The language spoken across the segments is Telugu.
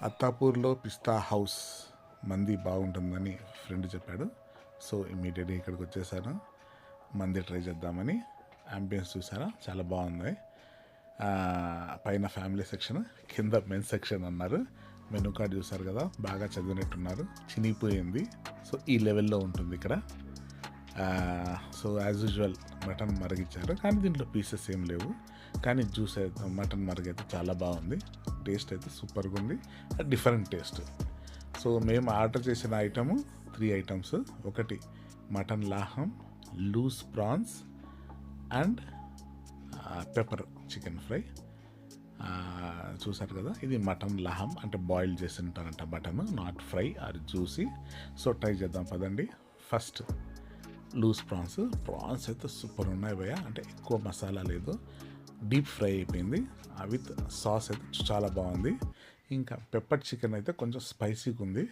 అత్తాపూర్లో పిస్తా హౌస్ మంది బాగుంటుందని ఫ్రెండ్ చెప్పాడు. సో ఇమ్మీడియట్గా ఇక్కడికి వచ్చేసాను. మంది ట్రై చేద్దామని. అంబియన్స్ చూసారా, చాలా బాగుంది. పైన ఫ్యామిలీ సెక్షన్, కింద మెన్స్ సెక్షన్ అన్నారు. మెనూ కార్డ్ చూసారు కదా, బాగా చదివినట్టున్నారు. చినిగిపోయింది. సో ఈ లెవెల్లో ఉంటుంది ఇక్కడ. సో యాజ్ యూజువల్ మటన్ మరిగించారు, కానీ దీంట్లో పీసెస్ ఏం లేవు. కానీ జ్యూస్ అయితే, మటన్ మరుగైతే చాలా బాగుంది. టేస్ట్ అయితే సూపర్గా ఉంది, డిఫరెంట్ టేస్ట్. సో మేము ఆర్డర్ చేసిన ఐటము 3 ఐటమ్స్. ఒకటి మటన్ లాహం, loose prawns and pepper chicken fry. చూసారు కదా, ఇది మటన్ లహం అంటే బాయిల్ చేసి ఉంటారంట mutton, not fry or juicy. So try చేద్దాం పదండి. ఫస్ట్ లూస్ ప్రాన్స్ అయితే సూపర్ ఉన్నాయి భయ్య. అంటే ఎక్కువ మసాలా లేదు, డీప్ ఫ్రై అయిపోయింది. విత్ సాస్ అయితే చాలా బాగుంది. ఇంకా పెప్పర్ చికెన్ అయితే కొంచెం స్పైసీగా ఉంది.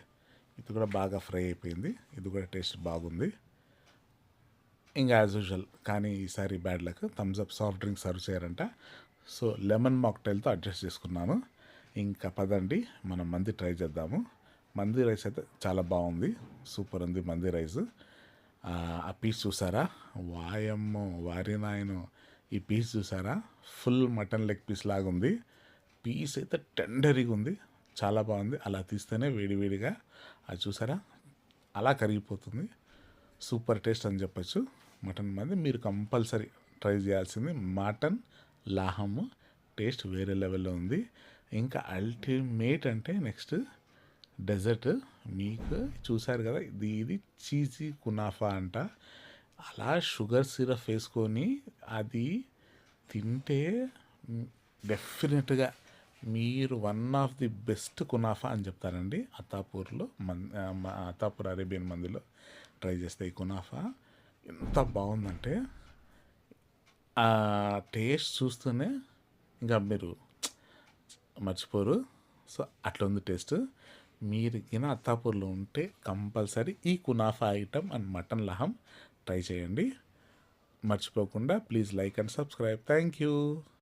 ఇది కూడా బాగా ఫ్రై అయిపోయింది. ఇది కూడా టేస్ట్ బాగుంది. ఇంకా యాజ్ యూజువల్, కానీ ఈసారి bad luck, Thums Up soft drink serve చేయరంట. సో లెమన్ మాక్టైల్తో అడ్జస్ట్ చేసుకున్నాను. ఇంకా పదండి మనం మంది ట్రై చేద్దాము. మంది రైస్ అయితే చాలా బాగుంది, సూపర్ ఉంది మంది రైస్. ఆ పీస్ చూసారా, వాయమ్మో వారి నాయను, ఈ పీస్ చూసారా, ఫుల్ మటన్ లెగ్ పీస్ లాగా ఉంది. పీస్ అయితే టెండరీగా ఉంది, చాలా బాగుంది. అలా తీస్తేనే వేడివేడిగా అది చూసారా అలా కరిగిపోతుంది. సూపర్ టేస్ట్ అని చెప్పచ్చు. మటన్ మంది మీరు కంపల్సరీ ట్రై చేయాల్సింది. మటన్ లాహము టేస్ట్ వేరే లెవెల్లో ఉంది. ఇంకా అల్టిమేట్ అంటే నెక్స్ట్ డెజర్ట్. మీకు చూసారు కదా, ఇది చీజీ కునాఫా అంట. అలా షుగర్ సిరప్ వేసుకొని అది తింటే డెఫినెట్గా మీరు one of the best kunafa అని చెప్తారండి. అత్తాపూర్లో అత్తాపూర్ అరేబియన్ మందిలో ట్రై చేస్తే ఈ కునాఫా ఎంత బాగుందంటే ఆ టేస్ట్ చూస్తూనే ఇంకా మీరు మర్చిపోరు. సో అట్లా ఉంది టేస్ట్. మీరు గిన అత్తాపూర్లో ఉంటే కంపల్సరీ ఈ కునాఫా ఐటమ్ అండ్ మటన్ లహం ట్రై చేయండి. మర్చిపోకుండా please like and subscribe. Thank you.